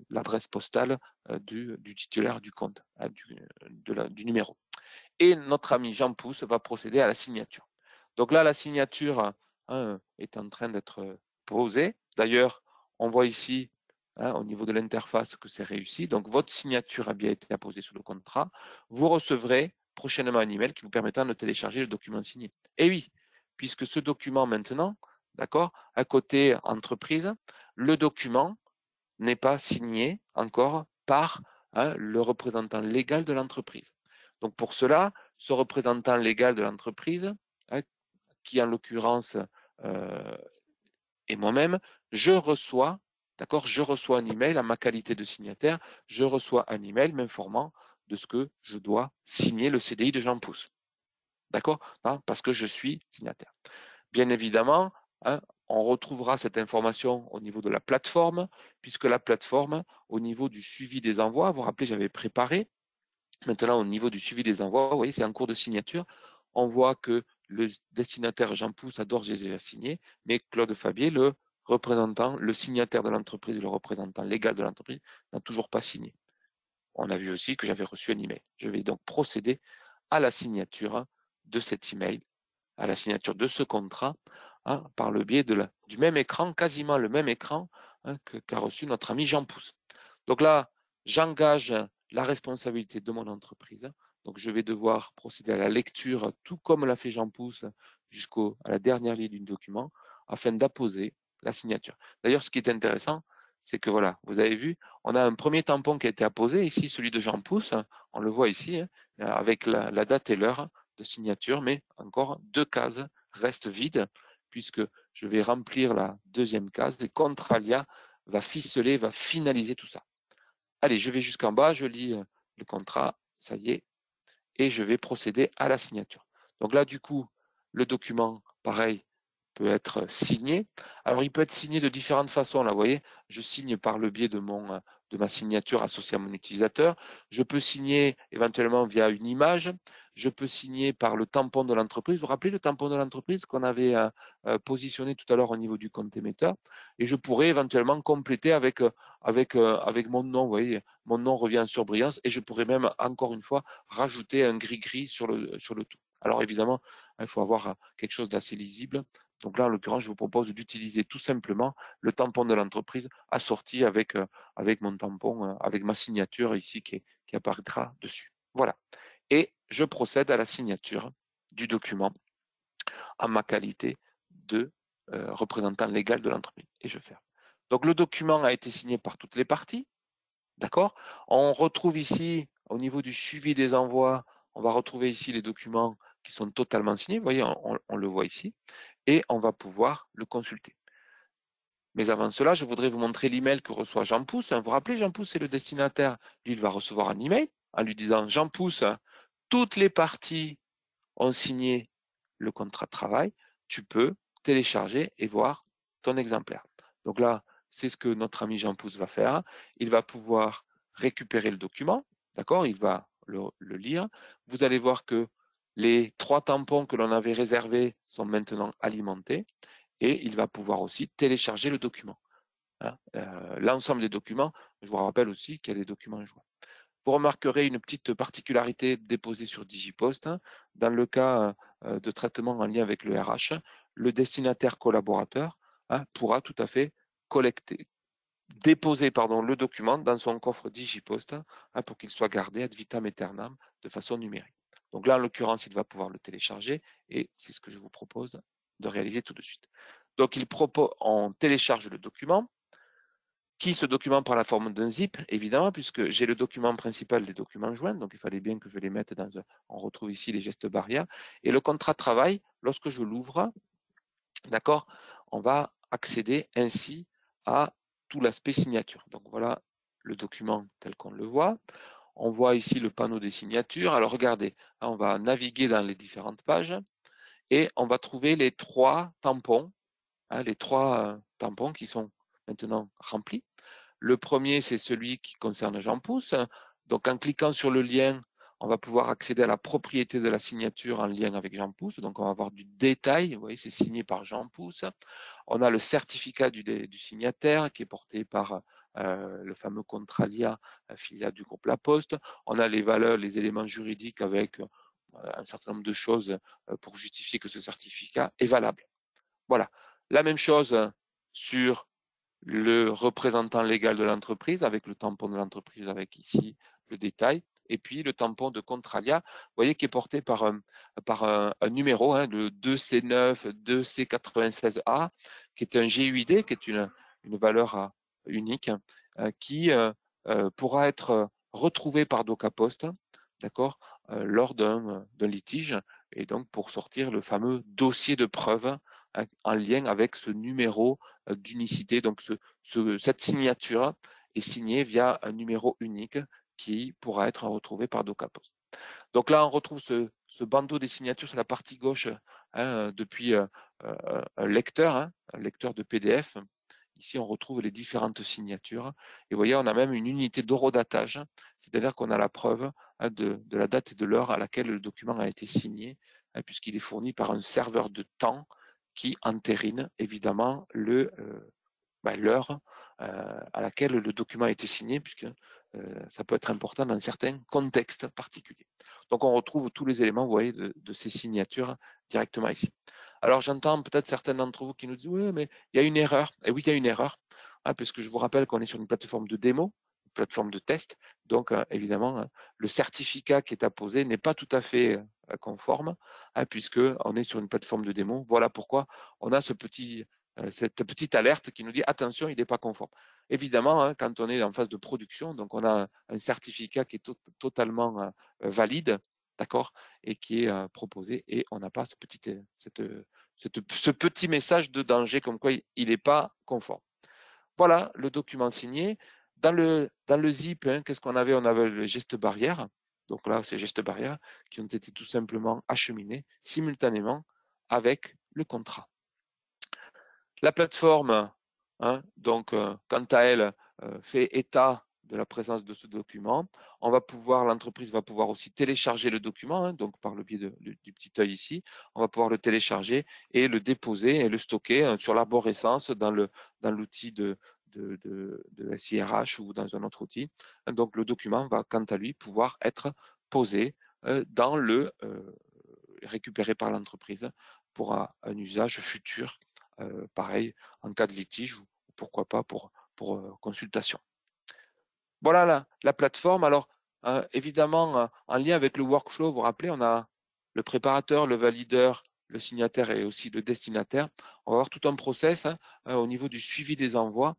B: l'adresse postale du titulaire du compte, du numéro. Et notre ami Jean Pousse va procéder à la signature. Donc là, la signature est en train d'être posée. D'ailleurs, on voit ici, au niveau de l'interface, que c'est réussi. Donc, votre signature a bien été apposée sur le contrat. Vous recevrez prochainement un email qui vous permettra de télécharger le document signé. Et oui, puisque ce document maintenant, d'accord, à côté entreprise, le document n'est pas signé encore par le représentant légal de l'entreprise. Donc pour cela, ce représentant légal de l'entreprise, qui en l'occurrence est moi-même, je reçois un email en ma qualité de signataire, je reçois un email m'informant de ce que je dois signer le CDI de Jean Pousse. D'accord? Parce que je suis signataire. Bien évidemment, on retrouvera cette information au niveau de la plateforme, puisque la plateforme, au niveau du suivi des envois, vous vous rappelez, j'avais préparé. Maintenant, au niveau du suivi des envois, vous voyez, c'est en cours de signature. On voit que le destinataire Jean Pousse a d'ores et déjà signé, mais Claude Fabier, le représentant, le signataire de l'entreprise, le représentant légal de l'entreprise, n'a toujours pas signé. On a vu aussi que j'avais reçu un email. Je vais donc procéder à la signature de cet email, à la signature de ce contrat, par le biais du même écran, quasiment le même écran qu'a reçu notre ami Jean Pousse. Donc là, j'engage la responsabilité de mon entreprise. Donc je vais devoir procéder à la lecture, tout comme l'a fait Jean Pousse, jusqu'à la dernière ligne du document, afin d'apposer la signature. D'ailleurs, ce qui est intéressant, c'est que voilà, vous avez vu, on a un premier tampon qui a été apposé, ici celui de Jean Pousse, on le voit ici, avec la date et l'heure de signature, mais encore 2 cases restent vides puisque je vais remplir la deuxième case et Contralia va ficeler, va finaliser tout ça. Allez, je vais jusqu'en bas, je lis le contrat, ça y est, et je vais procéder à la signature. Donc là, du coup, le document, pareil, peut être signé. Alors, il peut être signé de différentes façons. Là, vous voyez, je signe par le biais de ma signature associée à mon utilisateur. Je peux signer éventuellement via une image. Je peux signer par le tampon de l'entreprise. Vous vous rappelez le tampon de l'entreprise qu'on avait positionné tout à l'heure au niveau du compte émetteur. Et je pourrais éventuellement compléter avec mon nom. Vous voyez, mon nom revient en surbrillance et je pourrais même, encore une fois, rajouter un gris-gris sur le tout. Alors, évidemment, il faut avoir quelque chose d'assez lisible. Donc là, en l'occurrence, je vous propose d'utiliser tout simplement le tampon de l'entreprise assorti avec mon tampon, avec ma signature ici qui apparaîtra dessus. Voilà. Et je procède à la signature du document en ma qualité de représentant légal de l'entreprise. Et je ferme. Donc le document a été signé par toutes les parties. D'accord? On retrouve ici, au niveau du suivi des envois, on va retrouver ici les documents qui sont totalement signés. Vous voyez, on le voit ici. Et on va pouvoir le consulter. Mais avant cela, je voudrais vous montrer l'email que reçoit Jean Pousse. Vous vous rappelez, Jean Pousse, c'est le destinataire. Lui, il va recevoir un email en lui disant, Jean Pousse, toutes les parties ont signé le contrat de travail. Tu peux télécharger et voir ton exemplaire. Donc là, c'est ce que notre ami Jean Pousse va faire. Il va pouvoir récupérer le document. D'accord? Il va le lire. Vous allez voir que les 3 tampons que l'on avait réservés sont maintenant alimentés et il va pouvoir aussi télécharger le document. L'ensemble des documents, je vous rappelle aussi qu'il y a des documents joints. Vous remarquerez une petite particularité déposée sur Digipost. Dans le cas de traitement en lien avec le RH, le destinataire collaborateur pourra tout à fait déposer le document dans son coffre Digipost pour qu'il soit gardé ad vitam aeternam de façon numérique. Donc là, en l'occurrence, il va pouvoir le télécharger et c'est ce que je vous propose de réaliser tout de suite. Donc, on télécharge le document, qui ce document par la forme d'un zip, évidemment, puisque j'ai le document principal des documents joints, donc il fallait bien que je les mette dans on retrouve ici les gestes barrières, et le contrat de travail, lorsque je l'ouvre, d'accord, on va accéder ainsi à tout l'aspect signature. Donc voilà le document tel qu'on le voit. On voit ici le panneau des signatures. Alors regardez, on va naviguer dans les différentes pages et on va trouver les 3 tampons, les 3 tampons qui sont maintenant remplis. Le premier, c'est celui qui concerne Jean Pousse. Donc, en cliquant sur le lien, on va pouvoir accéder à la propriété de la signature en lien avec Jean Pousse. Donc, on va avoir du détail. Vous voyez, c'est signé par Jean Pousse. On a le certificat du signataire qui est porté par le fameux Contralia, filiale du groupe La Poste. On a les valeurs, les éléments juridiques avec un certain nombre de choses pour justifier que ce certificat est valable. Voilà. La même chose sur le représentant légal de l'entreprise avec le tampon de l'entreprise avec ici le détail et puis le tampon de Contralia, vous voyez, qui est porté par un numéro, le 2C9, 2C96A, qui est un GUID, qui est une valeur unique, qui pourra être retrouvé par DocaPost, d'accord, lors d'un litige, et donc pour sortir le fameux dossier de preuve en lien avec ce numéro d'unicité. Donc cette signature est signée via un numéro unique qui pourra être retrouvé par DocaPost. Donc là, on retrouve ce bandeau des signatures sur la partie gauche depuis un lecteur de PDF. Ici, on retrouve les différentes signatures. Et vous voyez, on a même une unité d'horodatage, c'est-à-dire qu'on a la preuve de la date et de l'heure à laquelle le document a été signé, puisqu'il est fourni par un serveur de temps qui entérine évidemment l'heure à laquelle le document a été signé, puisque ça peut être important dans certains contextes particuliers. Donc on retrouve tous les éléments, vous voyez, de ces signatures directement ici. Alors j'entends peut-être certains d'entre vous qui nous disent oui, mais il y a une erreur. Et oui, il y a une erreur, puisque je vous rappelle qu'on est sur une plateforme de démo, une plateforme de test. Donc évidemment, le certificat qui est apposé n'est pas tout à fait conforme, puisqu'on est sur une plateforme de démo. Voilà pourquoi on a ce petit cette petite alerte qui nous dit attention, il n'est pas conforme. Évidemment, hein, quand on est en phase de production, donc on a un certificat qui est totalement valide, d'accord, et qui est proposé, et on n'a pas ce petit message de danger comme quoi il n'est pas conforme. Voilà le document signé. Dans le zip, hein, qu'est-ce qu'on avait? On avait le geste barrière. Donc là, ces gestes barrières qui ont été tout simplement acheminés simultanément avec le contrat. La plateforme, hein, donc, quant à elle, fait état de la présence de ce document. L'entreprise va pouvoir aussi télécharger le document, hein, donc par le biais du petit œil ici. On va pouvoir le télécharger et le déposer et le stocker sur l'arborescence dans l'outil de SIRH ou dans un autre outil. Donc le document va, quant à lui, pouvoir être posé récupéré par l'entreprise pour un usage futur, pareil, en cas de litige ou pourquoi pas pour consultation. Voilà la plateforme. Alors, évidemment, en lien avec le workflow, vous vous rappelez, on a le préparateur, le valideur, le signataire et aussi le destinataire. On va avoir tout un process au niveau du suivi des envois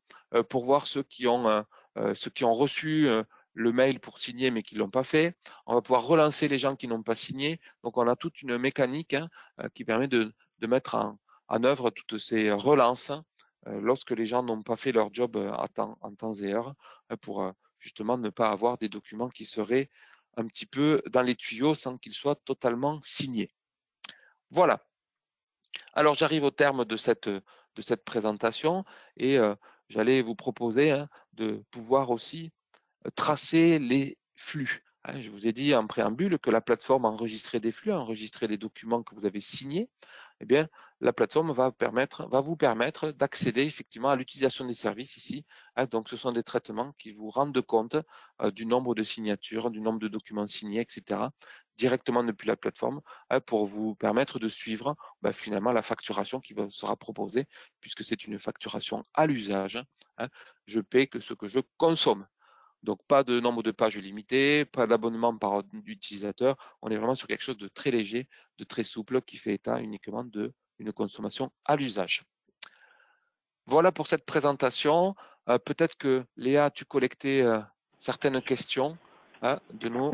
B: pour voir ceux qui ont reçu le mail pour signer mais qui ne l'ont pas fait. On va pouvoir relancer les gens qui n'ont pas signé. Donc, on a toute une mécanique qui permet de mettre en œuvre toutes ces relances lorsque les gens n'ont pas fait leur job en temps et heure pour justement ne pas avoir des documents qui seraient un petit peu dans les tuyaux sans qu'ils soient totalement signés. Voilà. Alors j'arrive au terme de cette présentation et j'allais vous proposer de pouvoir aussi tracer les flux. Je vous ai dit en préambule que la plateforme enregistrait des flux, enregistrait des documents que vous avez signés. Eh bien, la plateforme va vous permettre d'accéder effectivement à l'utilisation des services ici. Donc, ce sont des traitements qui vous rendent compte du nombre de signatures, du nombre de documents signés, etc., directement depuis la plateforme pour vous permettre de suivre finalement la facturation qui sera proposée, puisque c'est une facturation à l'usage. Je paie que ce que je consomme. Donc, pas de nombre de pages limité, pas d'abonnement par utilisateur. On est vraiment sur quelque chose de très léger, de très souple, qui fait état uniquement d'une consommation à l'usage. Voilà pour cette présentation. Peut-être que Léa, tu collectais certaines questions de nos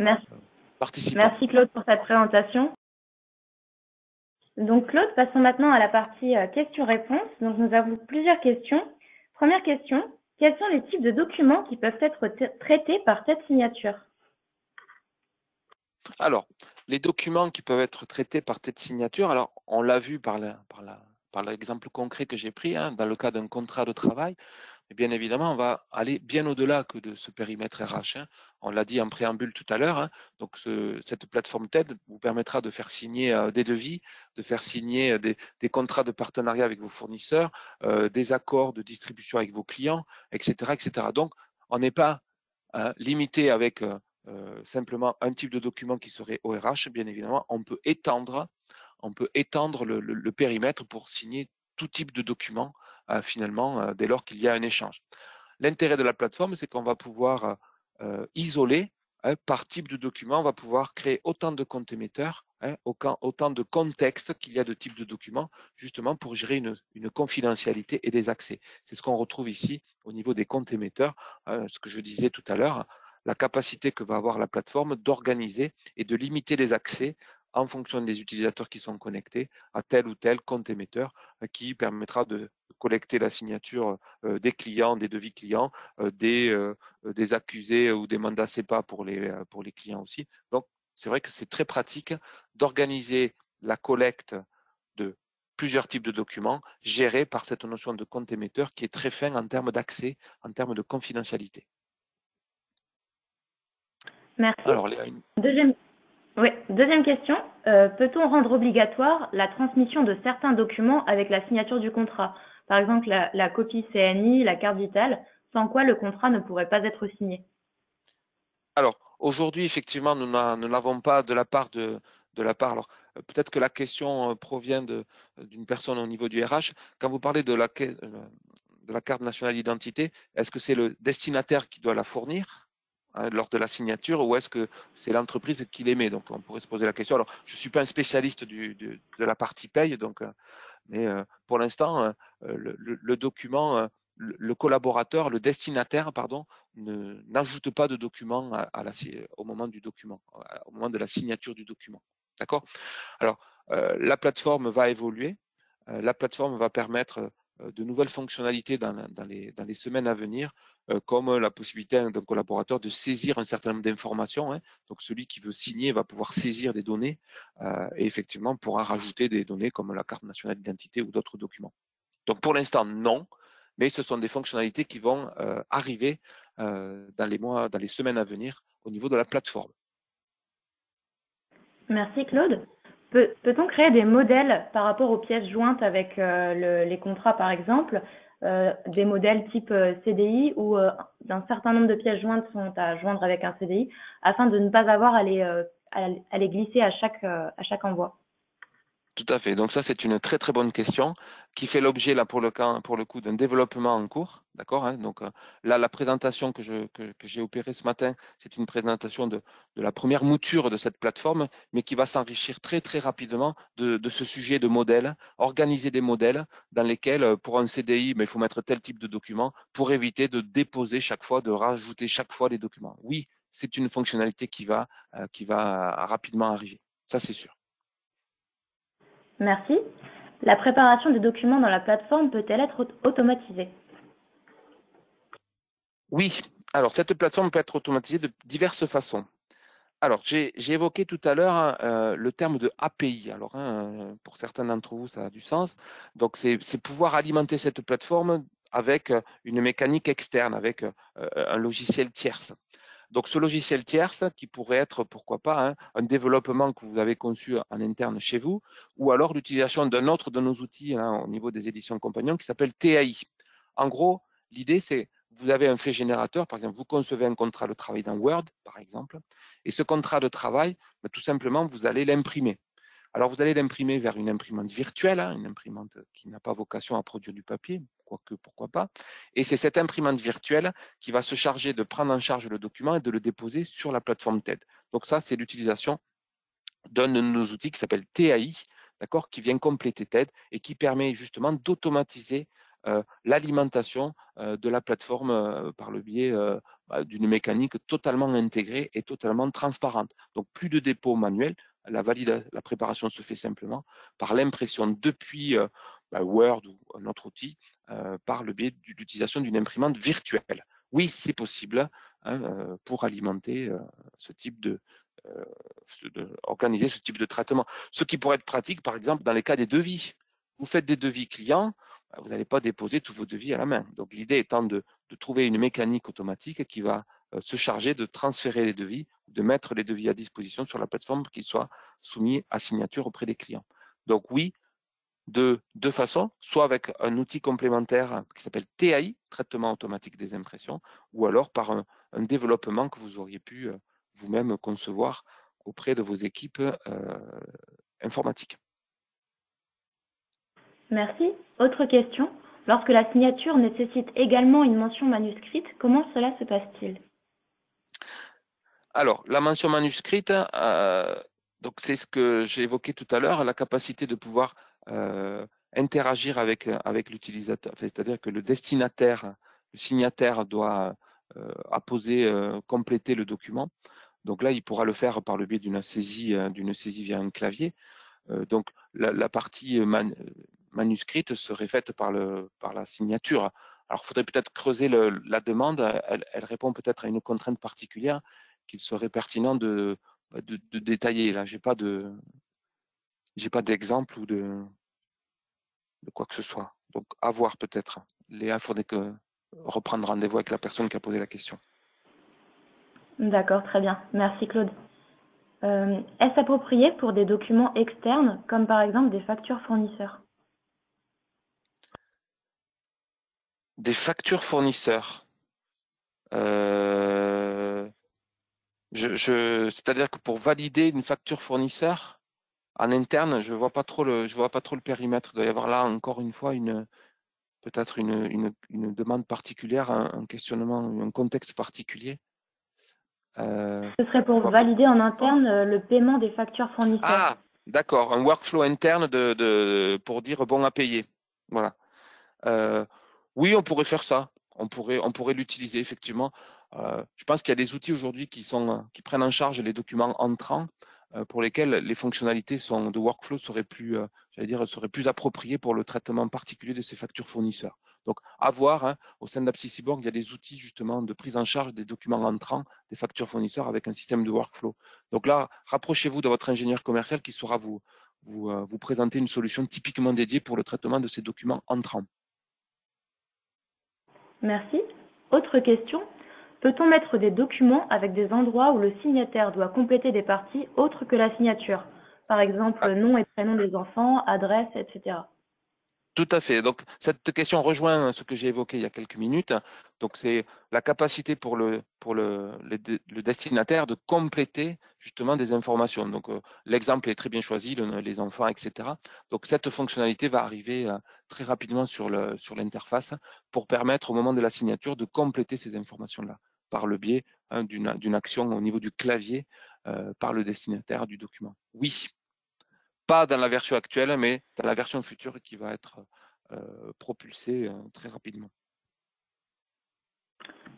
B: participants.
A: Merci Claude pour cette présentation. Donc Claude, passons maintenant à la partie questions-réponses. Donc nous avons plusieurs questions. Première question, quels sont les types de documents qui peuvent être traités par cette signature?
B: Alors, les documents qui peuvent être traités par tête signature, alors on l'a vu par l'exemple concret que j'ai pris, dans le cas d'un contrat de travail, et bien évidemment, on va aller bien au-delà que de ce périmètre RH. On l'a dit en préambule tout à l'heure, donc cette plateforme TED vous permettra de faire signer des devis, de faire signer des contrats de partenariat avec vos fournisseurs, des accords de distribution avec vos clients, etc. etc. Donc, on n'est pas limité avec simplement un type de document qui serait ORH. Bien évidemment, on peut étendre le périmètre pour signer tout type de document finalement dès lors qu'il y a un échange. L'intérêt de la plateforme, c'est qu'on va pouvoir isoler par type de document, on va pouvoir créer autant de comptes émetteurs, autant de contextes qu'il y a de types de documents, justement pour gérer une confidentialité et des accès. C'est ce qu'on retrouve ici au niveau des comptes émetteurs, ce que je disais tout à l'heure, la capacité que va avoir la plateforme d'organiser et de limiter les accès en fonction des utilisateurs qui sont connectés à tel ou tel compte émetteur qui permettra de collecter la signature des clients, des devis clients, des accusés ou des mandats CEPA pour les clients aussi. Donc, c'est vrai que c'est très pratique d'organiser la collecte de plusieurs types de documents gérés par cette notion de compte émetteur qui est très fin en termes d'accès, en termes de confidentialité.
A: Merci.
B: Alors,
A: Deuxième question, peut-on rendre obligatoire la transmission de certains documents avec la signature du contrat? Par exemple, la copie CNI, la carte vitale, sans quoi le contrat ne pourrait pas être signé.
B: Alors, aujourd'hui, effectivement, nous n'avons pas de la part alors peut-être que la question provient d'une personne au niveau du RH. Quand vous parlez de la carte nationale d'identité, est-ce que c'est le destinataire qui doit la fournir hein, lors de la signature, ou est-ce que c'est l'entreprise qui l'émet? Donc, on pourrait se poser la question. Alors, je ne suis pas un spécialiste de la partie paye, donc, mais pour l'instant, le document, le collaborateur, le destinataire, pardon, n'ajoute pas de document au moment du document, au moment de la signature du document. D'accord? Alors, la plateforme va évoluer. La plateforme va permettre de nouvelles fonctionnalités dans les semaines à venir, comme la possibilité d'un collaborateur de saisir un certain nombre d'informations, hein. Donc, celui qui veut signer va pouvoir saisir des données et effectivement pourra rajouter des données comme la carte nationale d'identité ou d'autres documents. Donc, pour l'instant, non, mais ce sont des fonctionnalités qui vont arriver dans les semaines à venir au niveau de la plateforme.
A: Merci Claude. Peut-on créer des modèles par rapport aux pièces jointes avec les contrats par exemple, des modèles type CDI où d'un certain nombre de pièces jointes sont à joindre avec un CDI afin de ne pas avoir à les glisser à chaque envoi?
B: Tout à fait. Donc ça, c'est une très très bonne question qui fait l'objet là pour le coup d'un développement en cours, d'accord, hein. Donc là, la présentation que j'ai opérée ce matin, c'est une présentation de la première mouture de cette plateforme, mais qui va s'enrichir très très rapidement de ce sujet de modèles, organiser des modèles dans lesquels pour un CDI, il faut mettre tel type de document pour éviter de déposer chaque fois, de rajouter chaque fois les documents. Oui, c'est une fonctionnalité qui va rapidement arriver. Ça, c'est sûr.
A: Merci. La préparation des documents dans la plateforme peut-elle être automatisée?
B: Oui, alors cette plateforme peut être automatisée de diverses façons. Alors, j'ai évoqué tout à l'heure le terme de API. Alors, hein, pour certains d'entre vous, ça a du sens. Donc, c'est pouvoir alimenter cette plateforme avec une mécanique externe, avec un logiciel tierce. Donc, ce logiciel tierce qui pourrait être, pourquoi pas, hein, un développement que vous avez conçu en interne chez vous, ou alors l'utilisation d'un autre de nos outils hein, au niveau des éditions Compagnons qui s'appelle TAI. En gros, l'idée, c'est vous avez un fait générateur, par exemple, vous concevez un contrat de travail dans Word, par exemple, et ce contrat de travail, tout simplement, vous allez l'imprimer. Alors, vous allez l'imprimer vers une imprimante virtuelle, hein, une imprimante qui n'a pas vocation à produire du papier, quoique pourquoi pas. Et c'est cette imprimante virtuelle qui va se charger de prendre en charge le document et de le déposer sur la plateforme TED. Donc ça, c'est l'utilisation d'un de nos outils qui s'appelle TAI, d'accord, qui vient compléter TED et qui permet justement d'automatiser l'alimentation de la plateforme par le biais d'une mécanique totalement intégrée et totalement transparente. Donc plus de dépôt manuel, la préparation se fait simplement par l'impression depuis Word ou un autre outil par le biais de l'utilisation d'une imprimante virtuelle. Oui, c'est possible hein, pour alimenter ce type organiser ce type de traitement. Ce qui pourrait être pratique, par exemple, dans les cas des devis. Vous faites des devis clients, vous n'allez pas déposer tous vos devis à la main. Donc, l'idée étant de trouver une mécanique automatique qui va se charger de transférer les devis, de mettre les devis à disposition sur la plateforme pour qu'ils soient soumis à signature auprès des clients. Donc, oui, de deux façons, soit avec un outil complémentaire qui s'appelle TAI, traitement automatique des impressions, ou alors par un développement que vous auriez pu vous-même concevoir auprès de vos équipes informatiques.
A: Merci. Autre question. Lorsque la signature nécessite également une mention manuscrite, comment cela se passe-t-il?
B: Alors, la mention manuscrite, donc c'est ce que j'ai évoqué tout à l'heure, la capacité de pouvoir interagir avec l'utilisateur. C'est-à-dire que le destinataire, le signataire doit apposer, compléter le document. Donc là, il pourra le faire par le biais d'une saisie via un clavier. Donc la partie manuscrite serait faite par la signature. Alors, il faudrait peut-être creuser la demande. Elle répond peut-être à une contrainte particulière qu'il serait pertinent de détailler. Là, j'ai pas d'exemple ou de quoi que ce soit. Donc, à voir peut-être. Léa, il faudrait reprendre rendez-vous avec la personne qui a posé la question.
A: D'accord, très bien. Merci Claude. Est-ce approprié pour des documents externes, comme par exemple des factures fournisseurs?
B: Des factures fournisseurs. C'est-à-dire que pour valider une facture fournisseur en interne, je vois pas trop le périmètre. Il doit y avoir là encore une fois peut-être une demande particulière, un questionnement, un contexte particulier.
A: Ce serait pour
B: Quoi?
A: valider en interne le paiement des factures fournisseurs.
B: Ah, d'accord, un workflow interne pour dire bon à payer. Voilà. Euh, oui, on pourrait faire ça. On pourrait l'utiliser effectivement. Je pense qu'il y a des outils aujourd'hui qui prennent en charge les documents entrants pour lesquels les fonctionnalités de workflow seraient plus appropriées pour le traitement particulier de ces factures fournisseurs. Donc, à voir, hein, au sein d'Apps Cyborg, il y a des outils justement de prise en charge des documents entrants des factures fournisseurs avec un système de workflow. Donc là, rapprochez-vous de votre ingénieur commercial qui saura vous présenter une solution typiquement dédiée pour le traitement de ces documents entrants.
A: Merci. Autre question. Peut-on mettre des documents avec des endroits où le signataire doit compléter des parties autres que la signature? Par exemple, nom et prénom des enfants, adresse, etc.
B: Tout à fait. Donc, cette question rejoint ce que j'ai évoqué il y a quelques minutes. Donc, c'est la capacité pour le destinataire de compléter justement des informations. Donc, l'exemple est très bien choisi, les enfants, etc. Donc, cette fonctionnalité va arriver très rapidement sur l'interface pour permettre au moment de la signature de compléter ces informations-là par le biais d'une action au niveau du clavier par le destinataire du document. Oui. Pas dans la version actuelle, mais dans la version future qui va être propulsée très rapidement.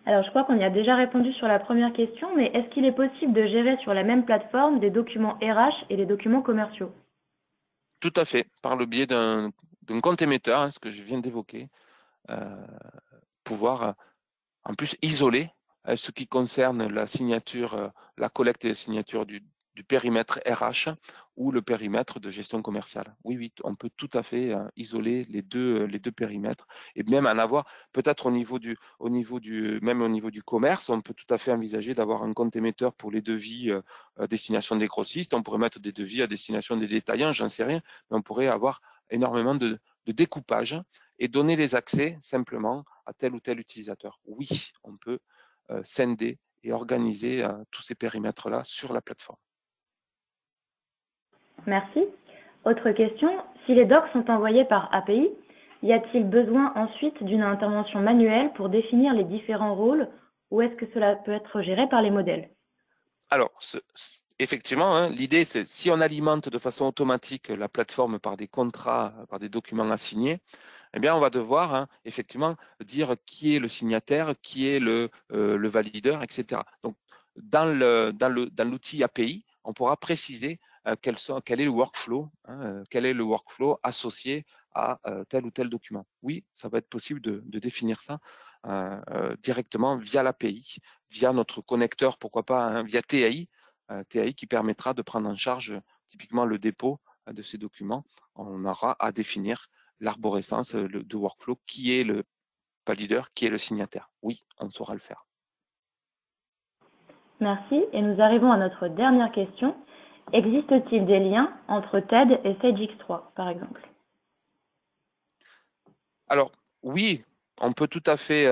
A: Alors, je crois qu'on y a déjà répondu sur la première question, mais est-ce qu'il est possible de gérer sur la même plateforme des documents RH et des documents commerciaux?
B: Tout à fait, par le biais d'un compte émetteur, hein, ce que je viens d'évoquer, pouvoir en plus isoler ce qui concerne la signature, la collecte et la signature du périmètre RH ou le périmètre de gestion commerciale. Oui, oui, on peut tout à fait isoler les deux périmètres et même en avoir peut-être même au niveau du commerce, on peut tout à fait envisager d'avoir un compte émetteur pour les devis à destination des grossistes. On pourrait mettre des devis à destination des détaillants, j'en sais rien, mais on pourrait avoir énormément de découpage et donner les accès simplement à tel ou tel utilisateur. Oui, on peut scinder et organiser tous ces périmètres-là sur la plateforme.
A: Merci. Autre question. Si les docs sont envoyés par API, y a-t-il besoin ensuite d'une intervention manuelle pour définir les différents rôles ou est-ce que cela peut être géré par les modèles?
B: Alors, effectivement, hein, l'idée, c'est si on alimente de façon automatique la plateforme par des contrats, par des documents assignés, eh bien, on va devoir effectivement dire qui est le signataire, qui est le valideur, etc. Donc, dans l'outil API, on pourra préciser quel est le workflow, quel est le workflow associé à tel ou tel document. Oui, ça va être possible de définir ça directement via l'API, via notre connecteur, pourquoi pas, hein, via TAI, TAI qui permettra de prendre en charge typiquement le dépôt de ces documents. On aura à définir l'arborescence de workflow, qui est le valideur, qui est le signataire. Oui, on saura le faire.
A: Merci. Et nous arrivons à notre dernière question. Existe-t-il des liens entre TED et Sage X3, par exemple?
B: Alors, oui, on peut tout à fait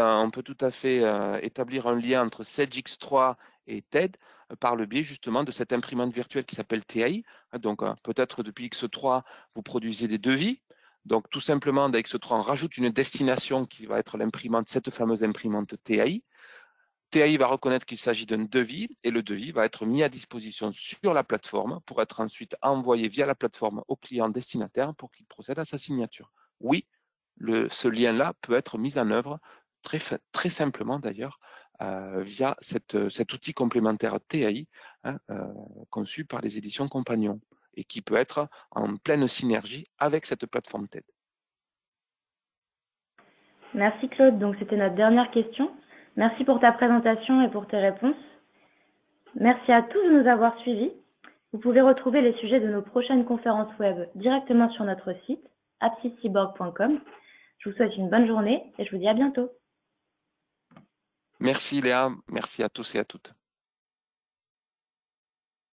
B: établir un lien entre Sage X3 et TED par le biais justement de cette imprimante virtuelle qui s'appelle TAI. Donc, peut-être depuis X3, vous produisez des devis. Donc, tout simplement, dans X3, on rajoute une destination qui va être l'imprimante, cette fameuse imprimante TAI. TAI va reconnaître qu'il s'agit d'un devis et le devis va être mis à disposition sur la plateforme pour être ensuite envoyé via la plateforme au client destinataire pour qu'il procède à sa signature. Oui, ce lien-là peut être mis en œuvre très simplement d'ailleurs via cet outil complémentaire TAI conçu par les éditions Compagnon et qui peut être en pleine synergie avec cette plateforme TED.
A: Merci Claude. Donc c'était notre dernière question. Merci pour ta présentation et pour tes réponses. Merci à tous de nous avoir suivis. Vous pouvez retrouver les sujets de nos prochaines conférences web directement sur notre site appscyborg.com. Je vous souhaite une bonne journée et je vous dis à bientôt.
B: Merci Léa, merci à tous et à toutes.